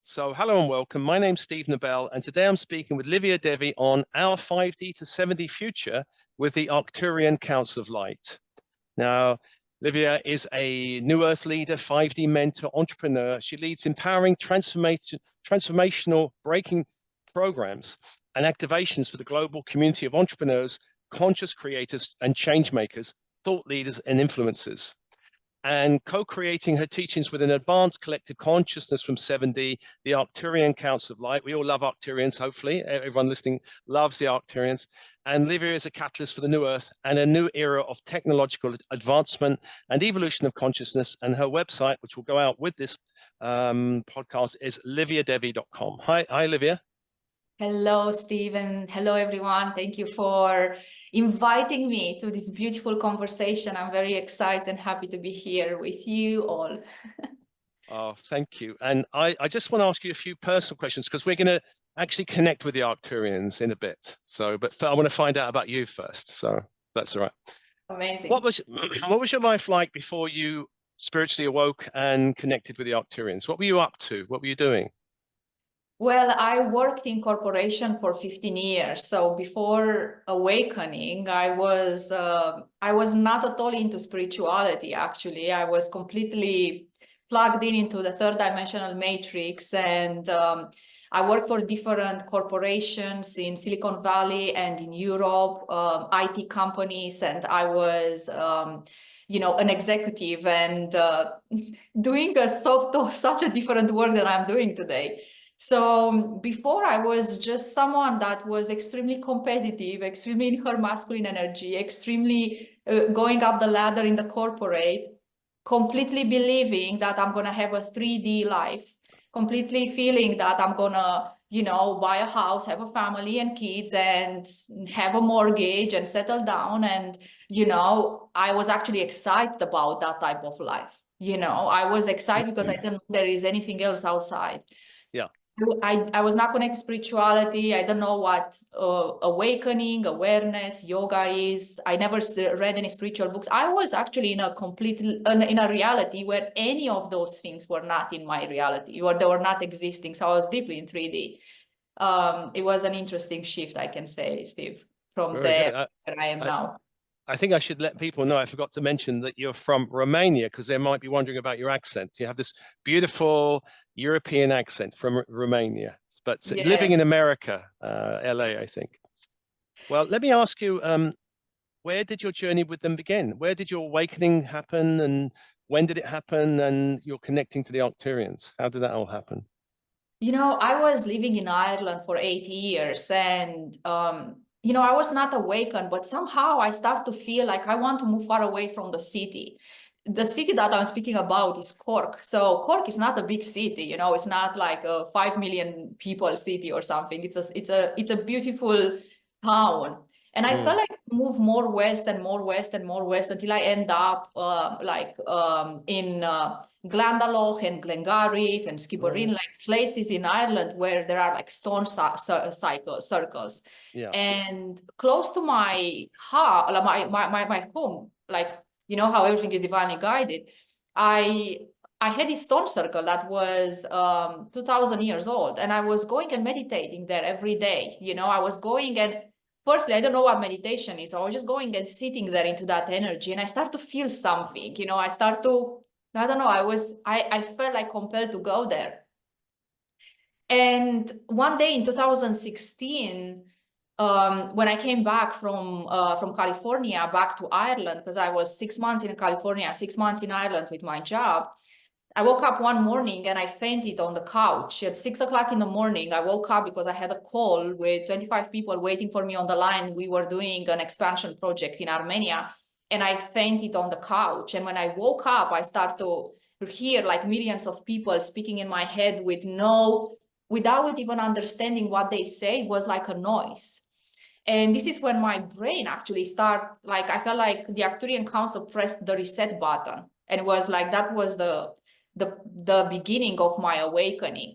So hello and welcome. My name's Steve Nobel, and today I'm speaking with Livia Devi on our 5D to 7D future with the Arcturian Council of Light. Now, Livia is a New Earth leader, 5D mentor, entrepreneur. She leads empowering transformational breaking programs and activations for the global community of entrepreneurs, conscious creators, and change makers, thought leaders, and influencers. And co-creating her teachings with an advanced collective consciousness from 7D, the Arcturian Council of Light. We all love Arcturians, hopefully. Everyone listening loves the Arcturians. And Livia is a catalyst for the new Earth and a new era of technological advancement and evolution of consciousness. And her website, which will go out with this podcast, is liviadevi.com. Hi, Livia. Hello, Stephen. Hello, everyone. Thank you for inviting me to this beautiful conversation. I'm very excited and happy to be here with you all. Oh, thank you. And I just want to ask you a few personal questions because we're going to actually connect with the Arcturians in a bit. But I want to find out about you first. So that's all right. Amazing. What was your life like before you spiritually awoke and connected with the Arcturians? What were you up to? What were you doing? Well, I worked in corporation for 15 years. So before awakening, I was not at all into spirituality, actually. I was completely plugged into the third dimensional matrix. And I worked for different corporations in Silicon Valley and in Europe, IT companies. And I was an executive and doing such a different work than I'm doing today. So before I was just someone that was extremely competitive, extremely in her masculine energy, extremely going up the ladder in the corporate, completely believing that I'm going to have a 3D life, completely feeling that I'm going to, buy a house, have a family and kids and have a mortgage and settle down. And, I was actually excited about that type of life. I was excited because I didn't know there is anything else outside. Yeah. I was not connected to spirituality. I don't know what awakening, awareness, yoga is. I never read any spiritual books. I was actually in a reality where any of those things were not in my reality, or they were not existing. So I was deeply in 3D. It was an interesting shift, I can say, Steve, from where I am now. I think I should let people know, I forgot to mention that you're from Romania, because they might be wondering about your accent. You have this beautiful European accent from Romania, but yes, living in America, LA, I think. Well, let me ask you, where did your journey with them begin? Where did your awakening happen, and when did it happen, and you're connecting to the Arcturians? How did that all happen? I was living in Ireland for 8 years, and I was not awakened, but somehow I start to feel like I want to move far away from the city. The city that I'm speaking about is Cork. So Cork is not a big city, it's not like a 5 million people city or something. It's a beautiful town. And I felt like move more west and more west and more west until I end up in Glendalough and Glengarriff and Skibbereen, like places in Ireland where there are like stone circles. Yeah. And close to my home, like, how everything is divinely guided. I had this stone circle that was 2,000 years old, and I was going and meditating there every day. I was going and firstly, I don't know what meditation is. So I was just going and sitting there into that energy, and I start to feel something. I don't know. I felt like compelled to go there. And one day in 2016, when I came back from California back to Ireland, because I was 6 months in California, 6 months in Ireland with my job, I woke up one morning and I fainted on the couch at 6 o'clock in the morning. I woke up because I had a call with 25 people waiting for me on the line. We were doing an expansion project in Armenia, and I fainted on the couch. And when I woke up, I started to hear like millions of people speaking in my head without even understanding what they say. It was like a noise. And this is when my brain actually started, like, I felt like the Arcturian Council pressed the reset button. And it was like, that was the beginning of my awakening.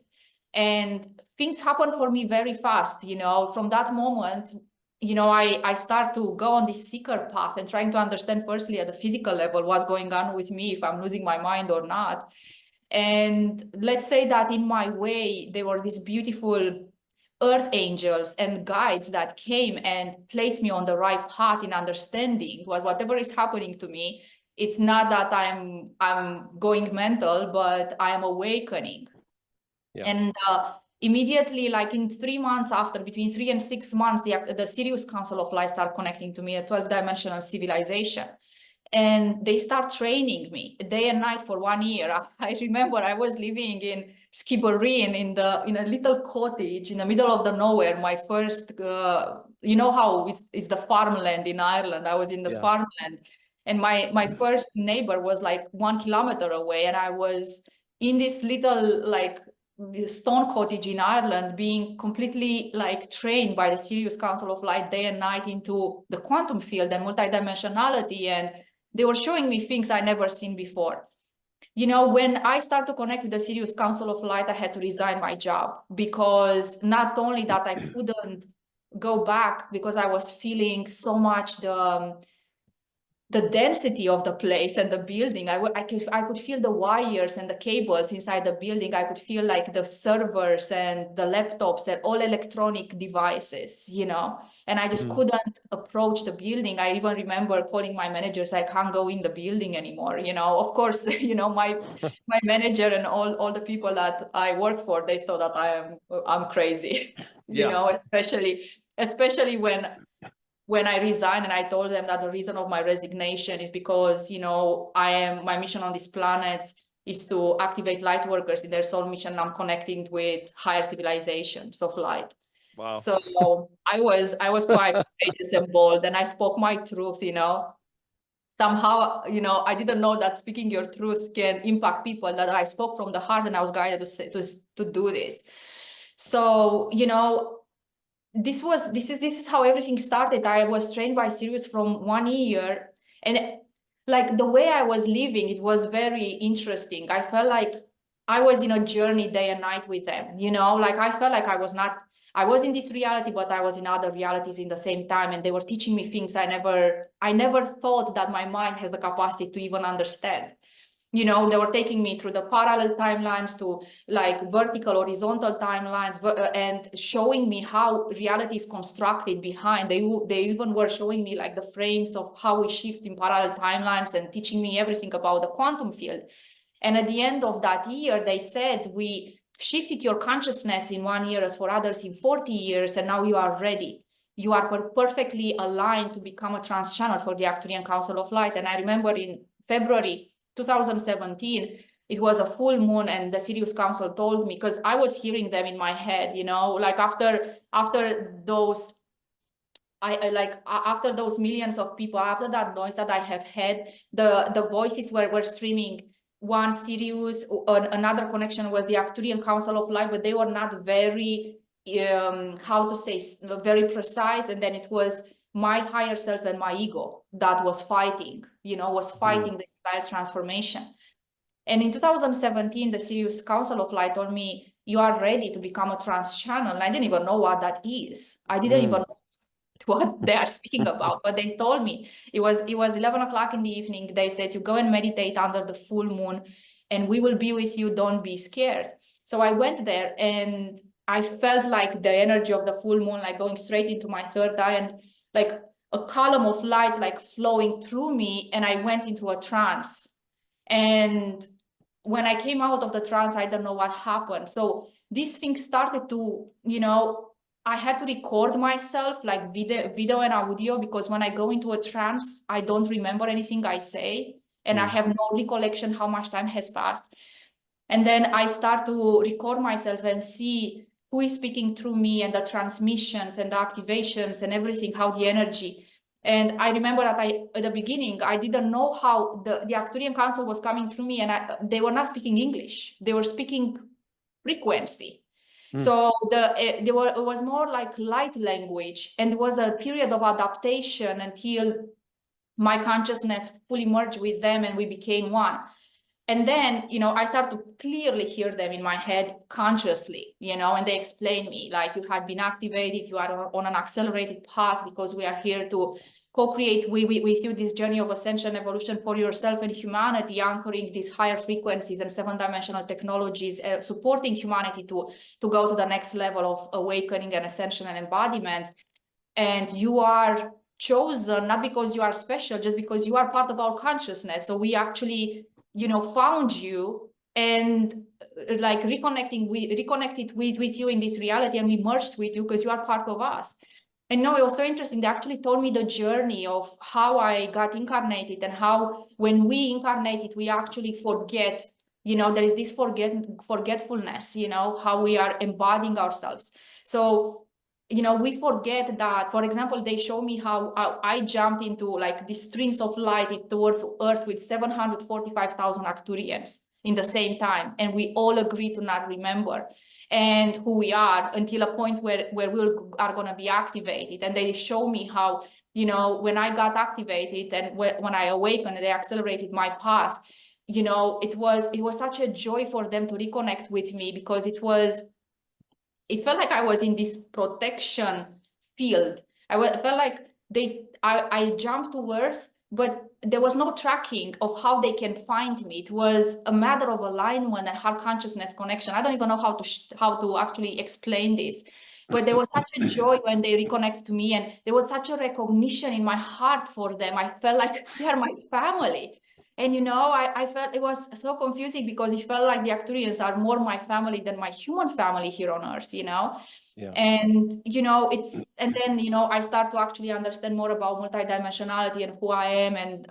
And things happened for me very fast. From that moment, I start to go on this seeker path and trying to understand firstly at the physical level what's going on with me, if I'm losing my mind or not. And let's say that in my way, there were these beautiful earth angels and guides that came and placed me on the right path in understanding whatever is happening to me. It's not that I'm going mental, but I am awakening. Yeah. And immediately, like in 3 months after, between 3 and 6 months, the Sirius Council of Light start connecting to me, a 12-dimensional civilization. And they start training me day and night for 1 year. I remember I was living in Skibbereen in a little cottage in the middle of the nowhere. My first, you know how it's the farmland in Ireland. I was in the farmland, and my first neighbor was like 1 kilometer away, and I was in this little like stone cottage in Ireland, being completely like trained by the Sirius Council of Light day and night into the quantum field and multidimensionality. And they were showing me things I never seen before. You know, when I started to connect with the Sirius Council of Light, I had to resign my job, because not only that I couldn't go back because I was feeling so much the density of the place and the building. I could feel the wires and the cables inside the building. I could feel like the servers and the laptops and all electronic devices, you know, and I just couldn't approach the building. I even remember calling my managers, I can't go in the building anymore, you know. Of course, you know, my manager and all the people that I work for, they thought that I'm crazy, you know, especially when I resigned, and I told them that the reason of my resignation is because, you know, my mission on this planet is to activate light workers in their soul mission. I'm connecting with higher civilizations of light. Wow. So I was quite courageous and bold, and I spoke my truth, you know. Somehow, you know, I didn't know that speaking your truth can impact people, that I spoke from the heart, and I was guided to do this. So, you know, this is how everything started. I was trained by Sirius from 1 year, and like the way I was living, it was very interesting. I felt like I was in a journey day and night with them, you know, like I felt like I was in this reality, but I was in other realities in the same time, and they were teaching me things I never thought that my mind has the capacity to even understand. You know, they were taking me through the parallel timelines to like vertical, horizontal timelines, and showing me how reality is constructed behind. They even were showing me like the frames of how we shift in parallel timelines, and teaching me everything about the quantum field. And at the end of that year, they said, we shifted your consciousness in 1 year as for others in 40 years, and now you are ready. You are perfectly aligned to become a trance channel for the Arcturian Council of Light. And I remember in February 2017, it was a full moon, and the Sirius Council told me, because I was hearing them in my head, you know, like after those, after those millions of people, after that noise that I have had, the voices were streaming. One Sirius, another connection was the Arcturian Council of Light, but they were not very, how to say, very precise. And then it was my higher self and my ego that was fighting, you know, this entire transformation. And in 2017, the Sirius Council of Light told me, you are ready to become a trance channel. And I didn't even know what that is. I didn't even know what they are speaking about, but they told me it was 11 o'clock in the evening. They said, you go and meditate under the full moon, and we will be with you. Don't be scared. So I went there, and I felt like the energy of the full moon, like going straight into my third eye, and like a column of light like flowing through me, and I went into a trance. And when I came out of the trance, I don't know what happened. So these things started to, you know, I had to record myself, like video and audio, because when I go into a trance, I don't remember anything I say, and I have no recollection how much time has passed. And then I start to record myself and see who is speaking through me, and the transmissions and the activations and everything, how the energy. And I remember that at the beginning, I didn't know how the Arcturian Council was coming through me, and they were not speaking English. They were speaking frequency. So it was more like light language, and it was a period of adaptation until my consciousness fully merged with them and we became one. And then, you know, I started to clearly hear them in my head consciously, you know, and they explained me, like, you had been activated, you are on an accelerated path, because we are here to co-create with you this journey of ascension, evolution for yourself and humanity, anchoring these higher frequencies and 7-dimensional technologies, supporting humanity to go to the next level of awakening and ascension and embodiment. And you are chosen not because you are special, just because you are part of our consciousness. So we actually, you know, found you and like reconnected with you in this reality, and we merged with you because you are part of us. And no, it was so interesting. They actually told me the journey of how I got incarnated and how when we incarnated, we actually forget, you know, there is this forgetfulness, you know, how we are embodying ourselves. So, you know, we forget that, for example, they show me how I jumped into like these strings of light towards Earth with 745,000 Arcturians in the same time. And we all agree to not remember and who we are until a point where we are going to be activated. And they show me how, you know, when I got activated and when I awakened, they accelerated my path. You know, it was such a joy for them to reconnect with me, because it felt like I was in this protection field. I felt like I jumped to Earth, but there was no tracking of how they can find me. It was a matter of alignment and heart consciousness connection. I don't even know how to actually explain this, but there was such a joy when they reconnected to me, and there was such a recognition in my heart for them. I felt like they are my family. And, you know, I felt it was so confusing, because it felt like the Arcturians are more my family than my human family here on Earth, you know? Yeah. And, you know, and then, you know, I start to actually understand more about multidimensionality and who I am, and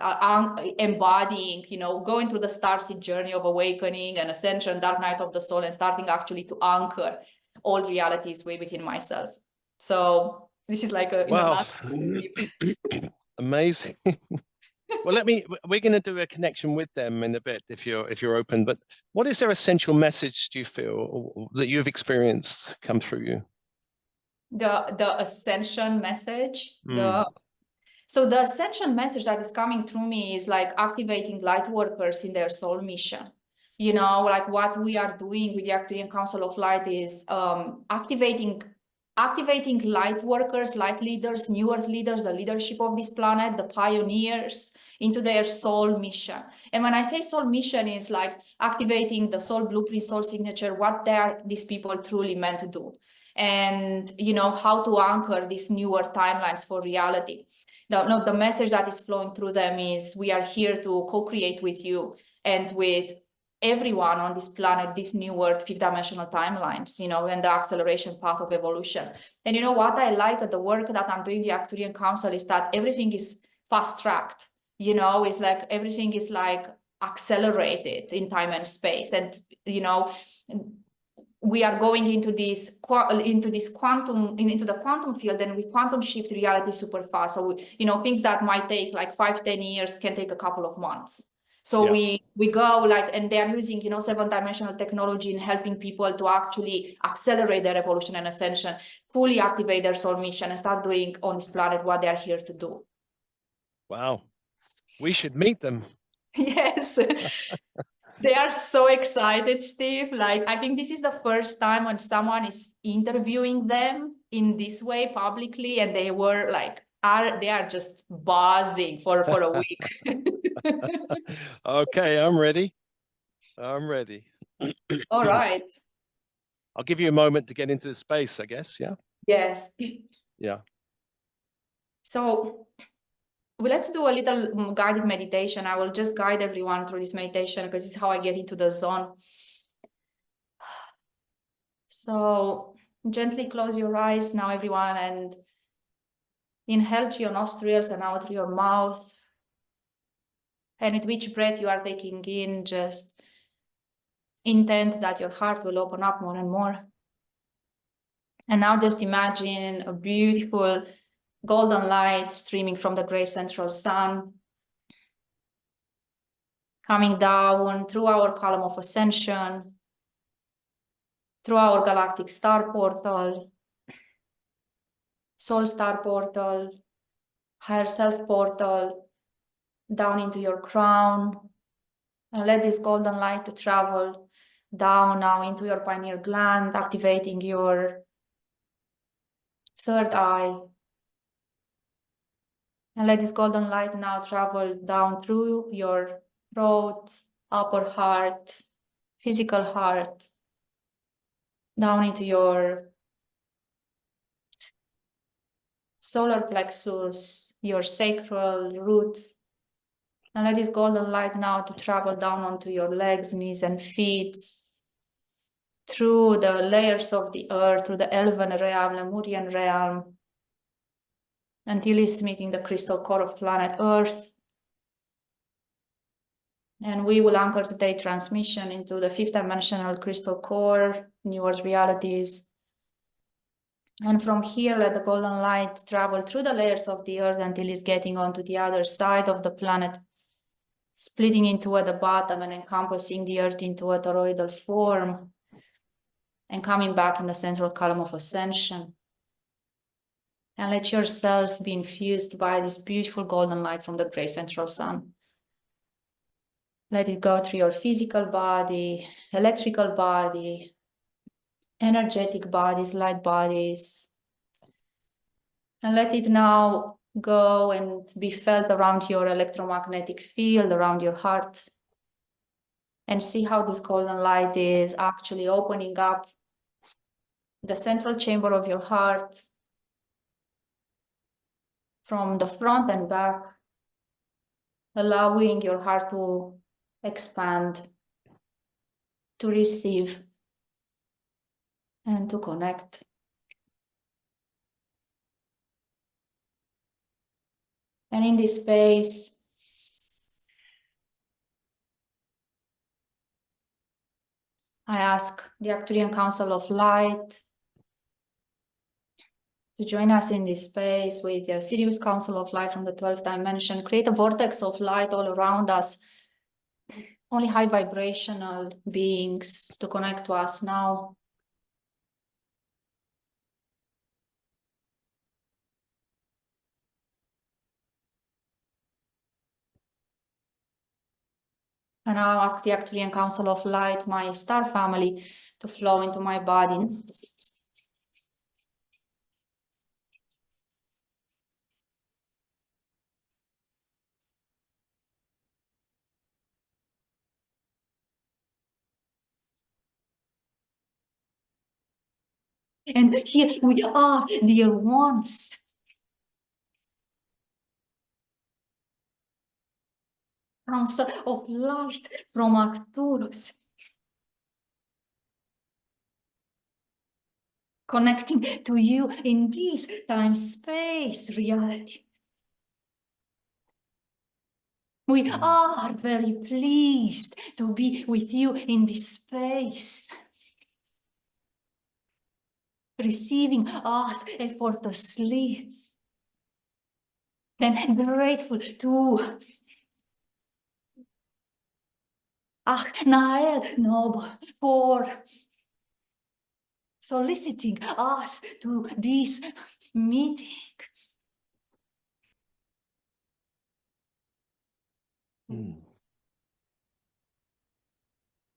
embodying, you know, going through the starseed journey of awakening and ascension, dark night of the soul, and starting actually to anchor all realities within myself. So this is like Wow. Amazing. Well, we're going to do a connection with them in a bit if you're open, but what is their essential message, do you feel, that you've experienced come through you? The ascension message, so the ascension message that is coming through me is like activating light workers in their soul mission. You know, like what we are doing with the Arcturian Council of Light is activating light workers, light leaders, new earth leaders, the leadership of this planet, the pioneers, into their soul mission. And when I say soul mission, it's like activating the soul blueprint, soul signature, what these people truly meant to do. And, you know, how to anchor these newer timelines for reality. The message that is flowing through them is, we are here to co-create with you and with everyone on this planet, this new earth, 5th-dimensional timelines, you know, and the acceleration path of evolution. And you know what I like at the work that I'm doing, the Arcturian Council, is that everything is fast-tracked. You know, it's like everything is like accelerated in time and space. And, you know, we are going into the quantum field, and we quantum shift reality super fast. So you know, things that might take like 5-10 years can take a couple of months. So yeah, we go like, and they are using, you know, 7-dimensional technology in helping people to actually accelerate their evolution and ascension, fully activate their soul mission, and start doing on this planet what they are here to do. Wow, we should meet them. Yes. They are so excited, Steve. Like, I think this is the first time when someone is interviewing them in this way publicly, and they were like, they are just buzzing for a week. Okay, I'm ready. I'm ready. All right. I'll give you a moment to get into the space, I guess. Yeah. Yes. Yeah. So let's do a little guided meditation. I will just guide everyone through this meditation, because this is how I get into the zone. So gently close your eyes now, everyone, and inhale to your nostrils and out through your mouth. And with each breath you are taking in, just intent that your heart will open up more and more. And now just imagine a beautiful golden light streaming from the gray central sun, coming down through our column of ascension, through our galactic star portal, soul star portal, higher self portal, down into your crown. And let this golden light to travel down now into your pineal gland, activating your third eye, And let this golden light now travel down through your throat, upper heart, physical heart, down into your solar plexus, your sacral root. And let this golden light now to travel down onto your legs, knees, and feet, through the layers of the earth, through the Elven realm, Lemurian realm, until it's meeting the crystal core of planet Earth. And we will anchor today's transmission into the fifth dimensional crystal core, New Earth realities. And from here, let the golden light travel through the layers of the earth until it's getting onto the other side of the planet, splitting into at the bottom and encompassing the earth into a toroidal form, and coming back in the central column of ascension. And let yourself be infused by this beautiful golden light from the great central sun. Let it go through your physical body, electrical body, energetic bodies, light bodies. And let it now go and be felt around your electromagnetic field, around your heart. And see how this golden light is actually opening up the central chamber of your heart from the front and back, allowing your heart to expand, to receive, and to connect. And in this space, I ask the Arcturian Council of Light to join us in this space with the Sirius Council of Light from the 12th dimension. Create a vortex of light all around us. Only high vibrational beings to connect to us now. And now I ask the Arcturian Council of Light, my star family, to flow into my body. And here we are, dear ones. Council of Light from Arcturus. Connecting to you in this time-space reality. We are very pleased to be with you in this space, receiving us effortlessly, and grateful to Nael Noble for soliciting us to this meeting.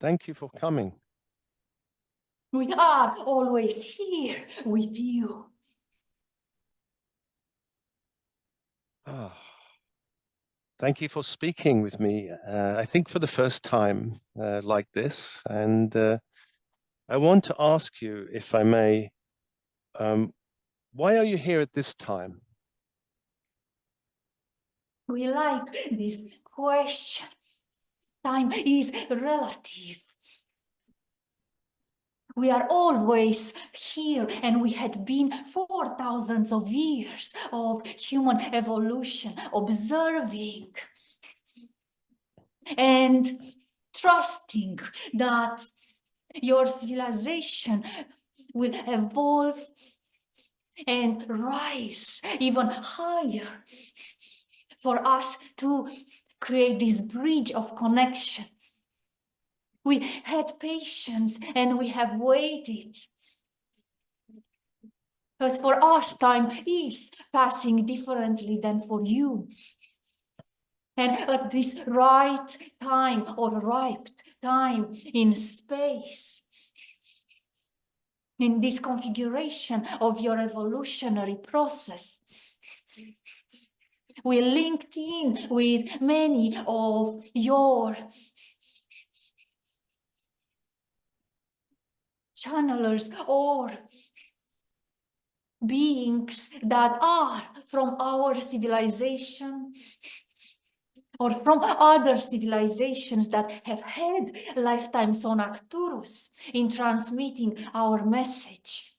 Thank you for coming. We are always here with you. Thank you for speaking with me, I think for the first time like this. And I want to ask you, if I may, why are you here at this time? We like this question. Time is relative. We are always here, and we had been for thousands of years of human evolution, observing and trusting that your civilization will evolve and rise even higher for us to create this bridge of connection. We had patience and we have waited. Because for us, time is passing differently than for you. And at this right time or ripe time in space, in this configuration of your evolutionary process, We linked in with many of your channelers or beings that are from our civilization or from other civilizations that have had lifetimes on Arcturus in transmitting our message.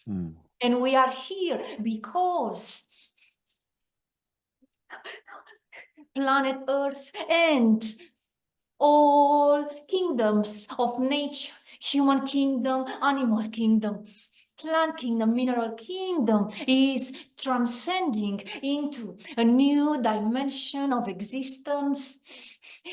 And we are here because planet Earth and all kingdoms of nature, human kingdom, animal kingdom, plant kingdom, mineral kingdom, is transcending into a new dimension of existence.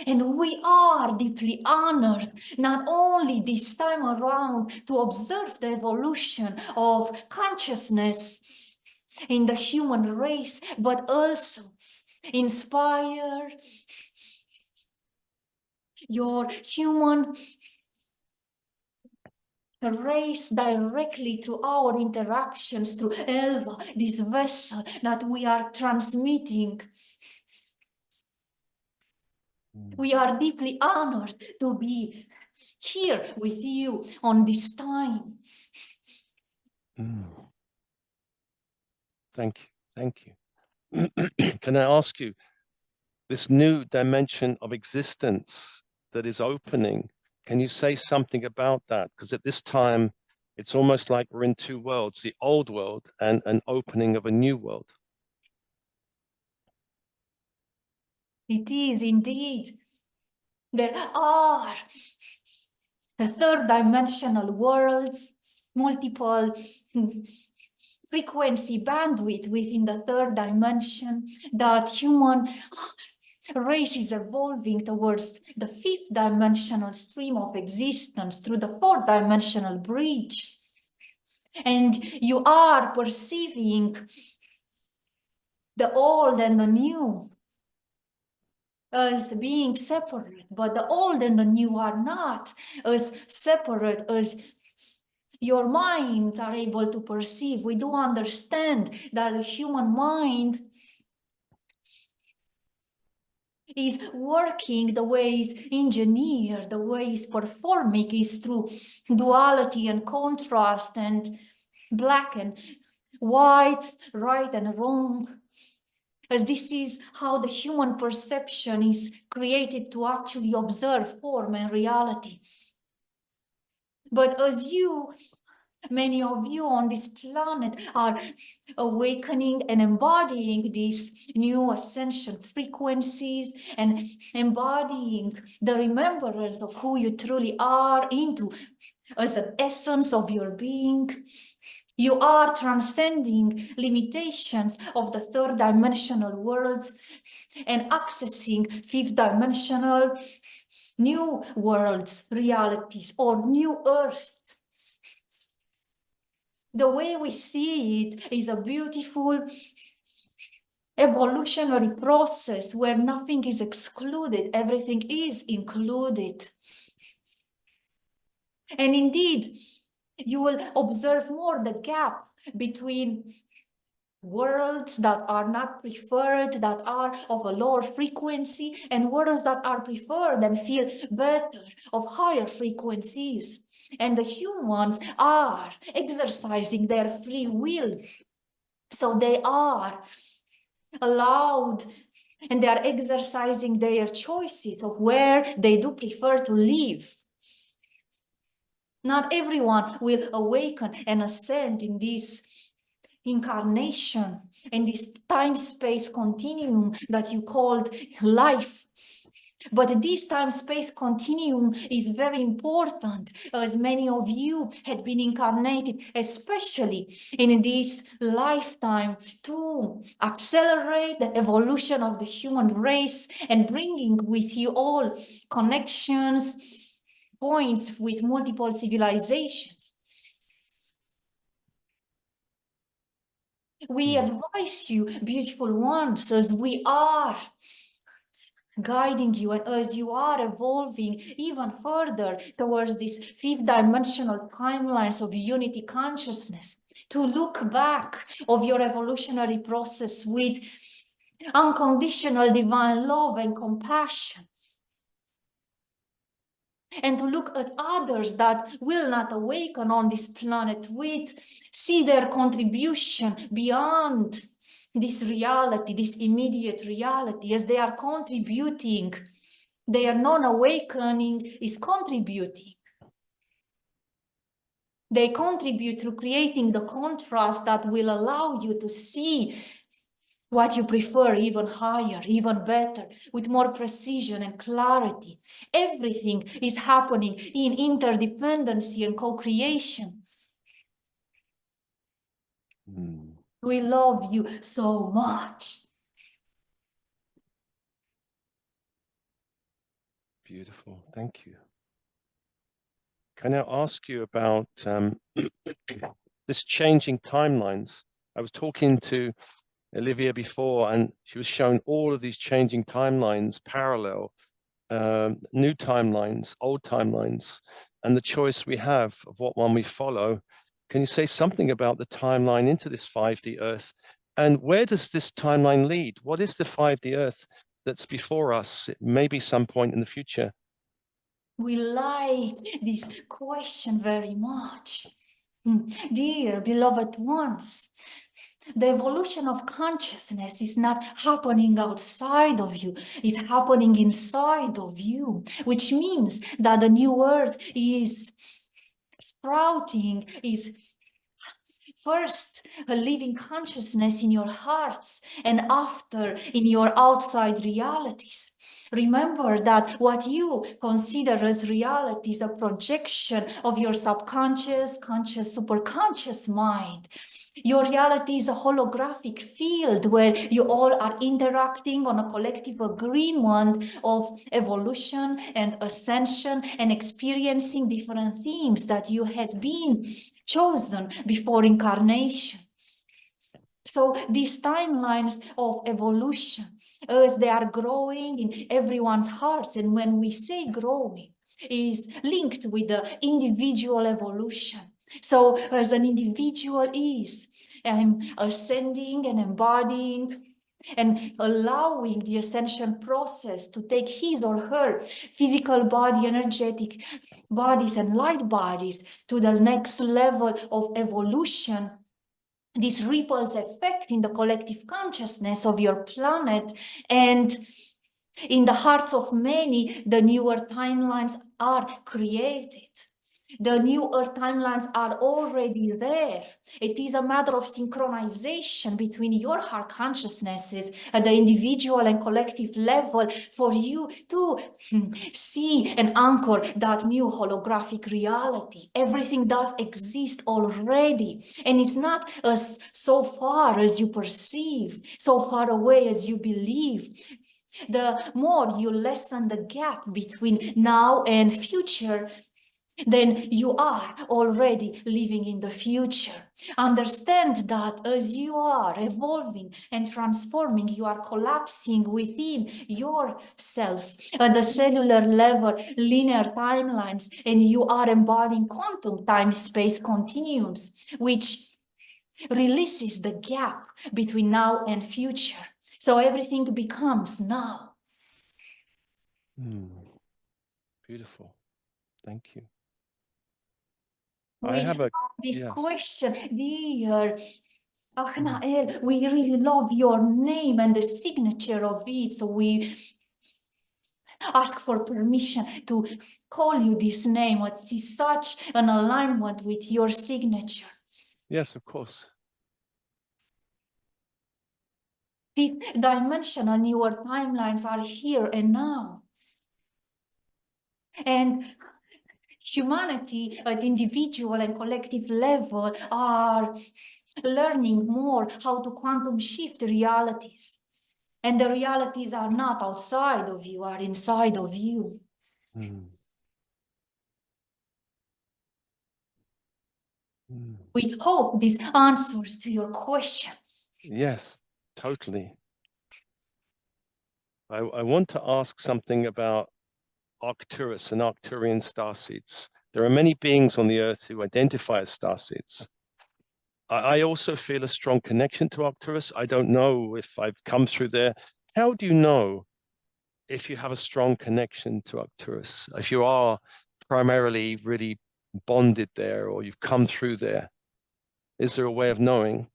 And we are deeply honored, not only this time around, to observe the evolution of consciousness in the human race, but also inspire your human race directly to our interactions through Elva, this vessel that we are transmitting. We are deeply honored to be here with you on this time. Thank you. Thank you. Can I ask you, this new dimension of existence that is opening, can you say something about that? Because at this time, it's almost like we're in two worlds, the old world and an opening of a new world. It is indeed. There are third dimensional worlds, multiple frequency bandwidth within the third dimension that human race is evolving towards the fifth dimensional stream of existence through the fourth dimensional bridge. And you are perceiving the old and the new as being separate, but the old and the new are not as separate as your minds are able to perceive. We do understand that the human mind is working the way it's engineered, the way it's performing is through duality and contrast and black and white, right and wrong. As this is how the human perception is created to actually observe form and reality. But as you, many of you on this planet are awakening and embodying these new ascension frequencies and embodying the remembrance of who you truly are into as an essence of your being. You are transcending limitations of the third dimensional worlds and accessing fifth dimensional new worlds, realities, or new earth. The way we see it is a beautiful evolutionary process where nothing is excluded, everything is included. And indeed, you will observe more the gap between worlds that are not preferred, that are of a lower frequency, and worlds that are preferred and feel better, of higher frequencies. And the humans are exercising their free will. So they are allowed and they are exercising their choices of where they do prefer to live. Not everyone will awaken and ascend in this incarnation and this time-space continuum that you called life. But this time-space continuum is very important, as many of you had been incarnated, especially in this lifetime, to accelerate the evolution of the human race and bringing with you all connections, points with multiple civilizations. We advise you, beautiful ones, as we are guiding you and as you are evolving even further towards these fifth dimensional timelines of unity consciousness, to look back of your evolutionary process with unconditional divine love and compassion. And to look at others that will not awaken on this planet with, see their contribution beyond this reality, this immediate reality, as they are contributing. Their non-awakening is contributing. They contribute through creating the contrast that will allow you to see what you prefer even higher, even better, with more precision and clarity. Everything is happening in interdependency and co-creation. We love you so much. Beautiful. Thank you. Can I ask you about this changing timelines? I was talking to Livia before, and she was showing all of these changing timelines, parallel, new timelines, old timelines, and the choice we have of what one we follow. Can you say something about the timeline into this 5D Earth? And where does this timeline lead? What is the 5D Earth that's before us? Maybe some point in the future. We like this question very much. Dear beloved ones, the evolution of consciousness is not happening outside of you, it's happening inside of you, which means that the new earth is sprouting, is first a living consciousness in your hearts and after in your outside realities. Remember that what you consider as reality is a projection of your subconscious, conscious, superconscious mind. Your reality is a holographic field where you all are interacting on a collective agreement of evolution and ascension and experiencing different themes that you had been chosen before incarnation. So these timelines of evolution, as they are growing in everyone's hearts, and when we say growing, is linked with the individual evolution. So as an individual is ascending and embodying and allowing the ascension process to take his or her physical body, energetic bodies and light bodies to the next level of evolution, this ripples effect in the collective consciousness of your planet, and in the hearts of many, the newer timelines are created. The new Earth timelines are already there. It is a matter of synchronization between your heart consciousnesses at the individual and collective level for you to see and anchor that new holographic reality. Everything does exist already, and it's not as so far as you perceive, so far away as you believe. The more you lessen the gap between now and future, then you are already living in the future. Understand that as you are evolving and transforming, you are collapsing within yourself at the cellular level, linear timelines, and you are embodying quantum time-space continuums, which releases the gap between now and future. So everything becomes now. Beautiful. Thank you. We I have this yes. question, dear Achnael, we really love your name and the signature of it, so we ask for permission to call you this name. It is such an alignment with your signature. Yes, of course. Fifth dimensional newer timelines are here and now. And humanity at individual and collective level are learning more how to quantum shift realities. And the realities are not outside of you, are inside of you. We hope this answers to your question. Yes, totally. I want to ask something about Arcturus and Arcturian Starseeds. There are many beings on the Earth who identify as Starseeds. I also feel a strong connection to Arcturus. I don't know if I've come through there. How do you know if you have a strong connection to Arcturus? If you are primarily really bonded there, or you've come through there? Is there a way of knowing?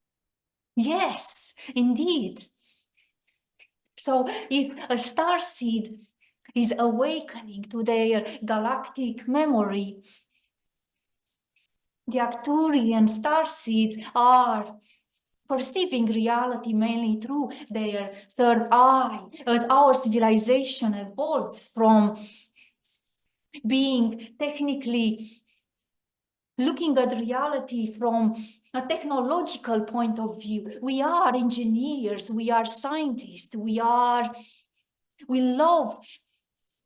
Yes, indeed. So if a starseed is awakening to their galactic memory, the Arcturian starseeds are perceiving reality mainly through their third eye, as our civilization evolves from being technically looking at reality from a technological point of view. We are engineers, we are scientists, we love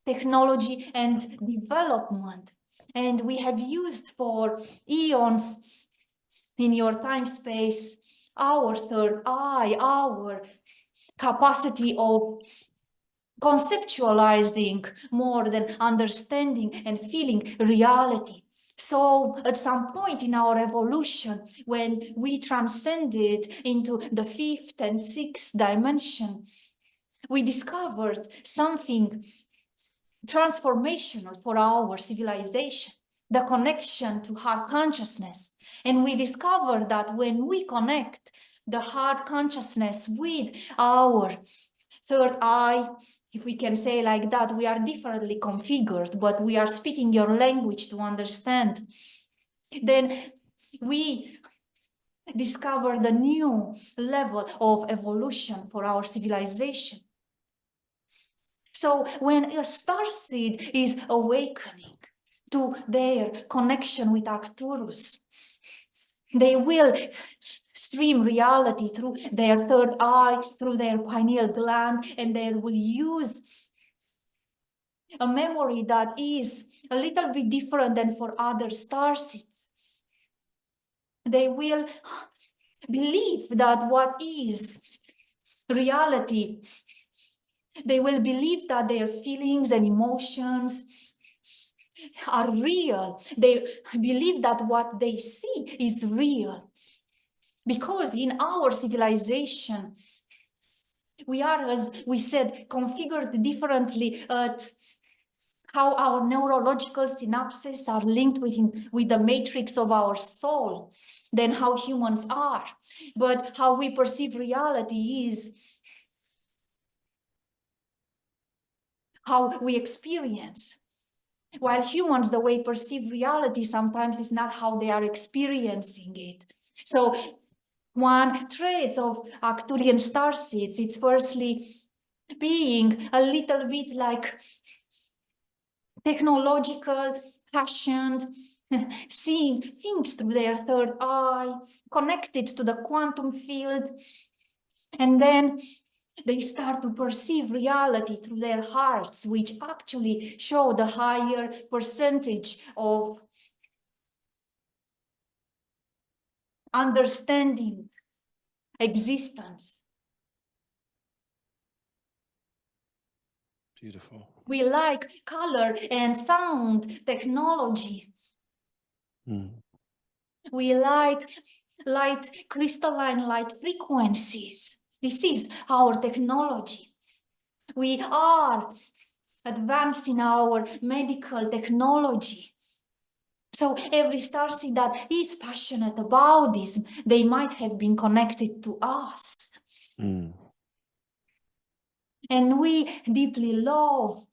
technology and development. And we have used for eons in your time space our third eye, our capacity of conceptualizing more than understanding and feeling reality. So at some point in our evolution, when we transcended into the fifth and sixth dimension, we discovered something transformational for our civilization, the connection to heart consciousness. And we discovered that when we connect the heart consciousness with our third eye, if we can say like that, we are differently configured, but we are speaking your language to understand. Then we discovered a new level of evolution for our civilization. So when a starseed is awakening to their connection with Arcturus, they will stream reality through their third eye, through their pineal gland, and they will use a memory that is a little bit different than for other starseeds. They will believe that what is reality, they will believe that their feelings and emotions are real. They believe that what they see is real. Because in our civilization, we are, as we said, configured differently at how our neurological synapses are linked with the matrix of our soul than how humans are. But how we perceive reality is how we experience. While humans, the way perceive reality sometimes is not how they are experiencing it. So one trait of Arcturian starseeds, it's firstly being a little bit like technological, passionate, seeing things through their third eye, connected to the quantum field, and then they start to perceive reality through their hearts, which actually show the higher percentage of understanding existence. Beautiful. We like color and sound technology. We like crystalline light frequencies. This is our technology. We are advanced in our medical technology. So every starseed that is passionate about this, they might have been connected to us. And we deeply love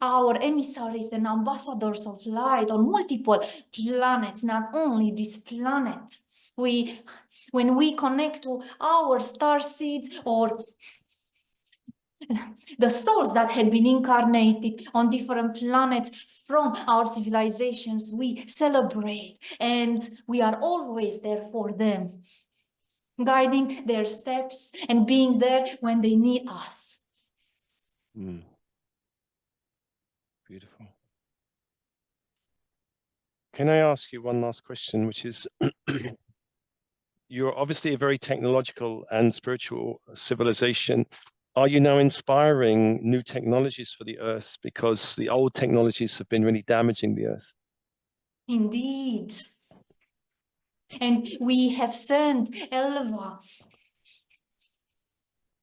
our emissaries and ambassadors of light on multiple planets, not only this planet. When we connect to our starseeds or the souls that had been incarnated on different planets from our civilizations, we celebrate, and we are always there for them, guiding their steps and being there when they need us. Beautiful. Can I ask you one last question, which is, you're obviously a very technological and spiritual civilization. Are you now inspiring new technologies for the Earth? Because the old technologies have been really damaging the Earth. Indeed. And we have sent Elva.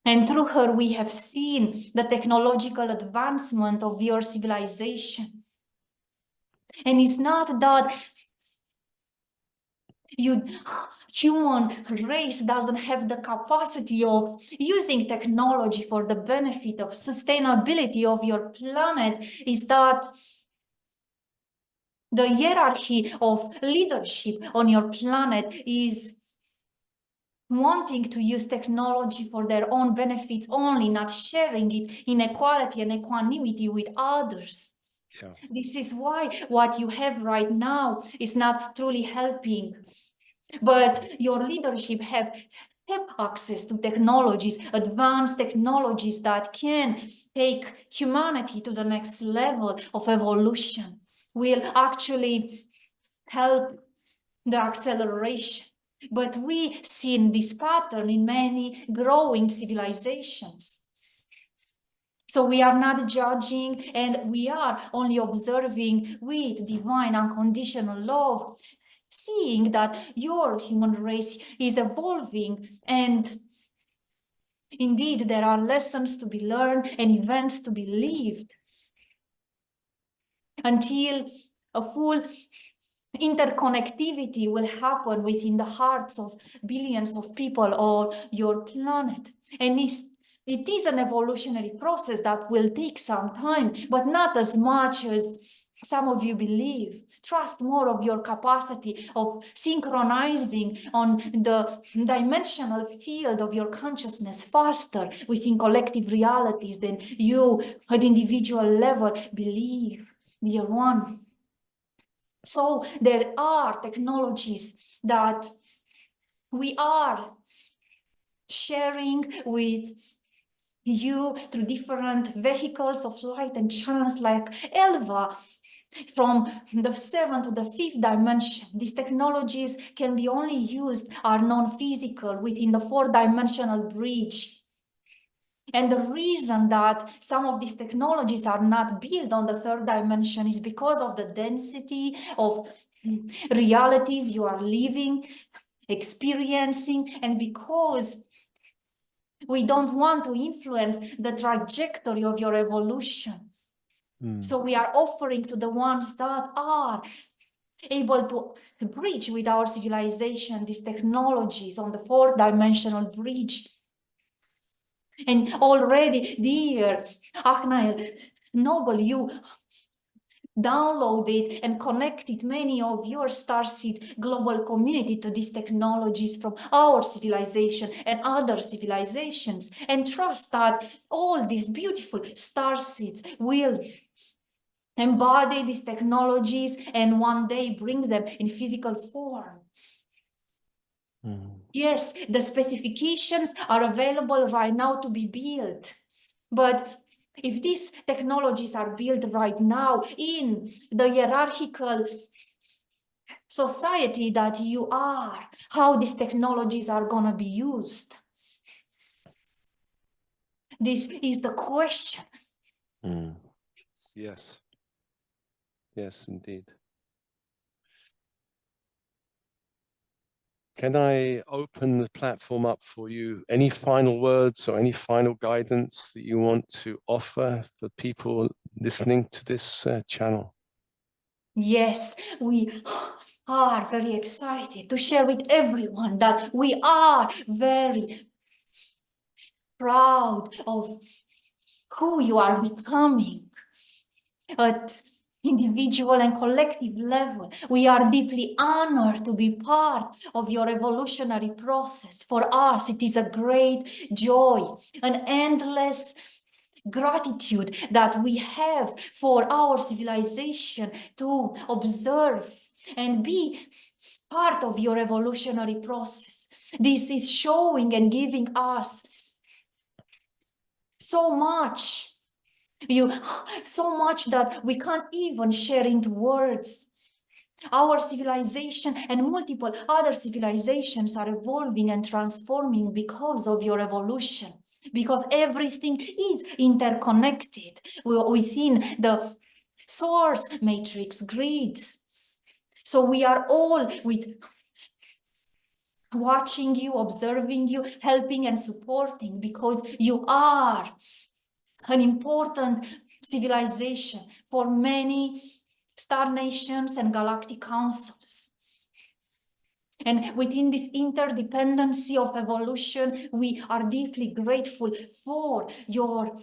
And through her, we have seen the technological advancement of your civilization. And it's not that human race doesn't have the capacity of using technology for the benefit of sustainability of your planet. Is that the hierarchy of leadership on your planet is wanting to use technology for their own benefits only, not sharing it in equality and equanimity with others. Yeah. This is why what you have right now is not truly helping. But your leadership have access to technologies, advanced technologies that can take humanity to the next level of evolution, will actually help the acceleration. But we see this pattern in many growing civilizations. So we are not judging, and we are only observing with divine unconditional love, seeing that your human race is evolving, and indeed there are lessons to be learned and events to be lived until a full interconnectivity will happen within the hearts of billions of people on your planet. And it is an evolutionary process that will take some time, but not as much as some of you believe. Trust more of your capacity of synchronizing on the dimensional field of your consciousness faster within collective realities than you at individual level believe, dear one. So there are technologies that we are sharing with you through different vehicles of light and channels like Elva, from the 7th to the 5th dimension. These technologies can be only used, are non-physical, within the 4-dimensional bridge. And the reason that some of these technologies are not built on the 3rd dimension is because of the density of realities you are living, experiencing, and because we don't want to influence the trajectory of your evolution. So we are offering to the ones that are able to bridge with our civilization these technologies on the 4th-dimensional bridge. And already, dear Achnael, Noble, you downloaded and connected many of your starseed global community to these technologies from our civilization and other civilizations, and trust that all these beautiful starseeds will embody these technologies and one day bring them in physical form. Yes, the specifications are available right now to be built, but if these technologies are built right now in the hierarchical society that you are, how these technologies are going to be used? This is the question. Yes. Yes, indeed. Can I open the platform up for you? Any final words or any final guidance that you want to offer for people listening to this channel? Yes, we are very excited to share with everyone that we are very proud of who you are becoming at individual and collective level. We are deeply honored to be part of your evolutionary process. For us, it is a great joy, an endless gratitude that we have for our civilization to observe and be part of your evolutionary process. This is showing and giving us so much. So much that we can't even share into words. Our civilization and multiple other civilizations are evolving and transforming because of your evolution, because everything is interconnected within the source matrix grid. So we are all with watching you, observing you, helping and supporting, because you are an important civilization for many star nations and galactic councils. And within this interdependency of evolution, we are deeply grateful for your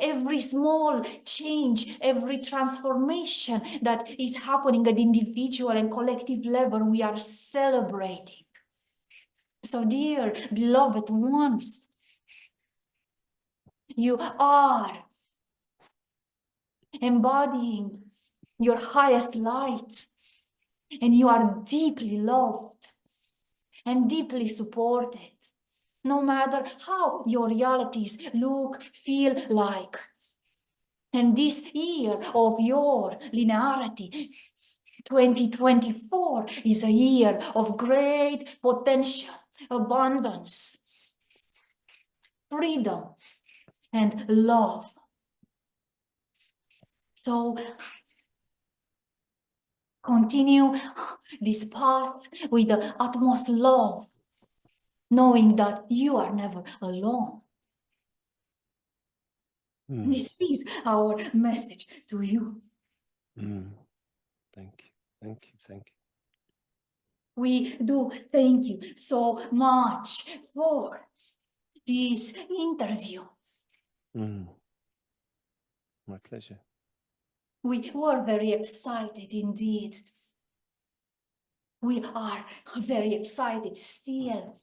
every small change, every transformation that is happening at individual and collective level. We are celebrating. So, dear beloved ones, you are embodying your highest light, and you are deeply loved and deeply supported, no matter how your realities look, feel like. And this year of your linearity, 2024, is a year of great potential, abundance, freedom, and love. So continue this path with the utmost love, knowing that you are never alone. This is our message to you. Thank you, thank you, thank you. We do thank you so much for this interview. My pleasure. We were very excited indeed. We are very excited still.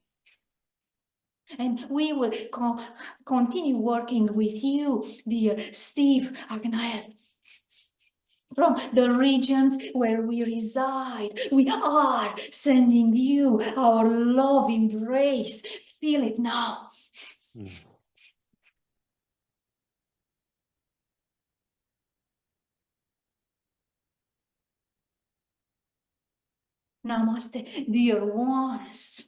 And we will continue working with you, dear Steve Agnael. From the regions where we reside, we are sending you our love embrace. Feel it now. Namaste, dear ones.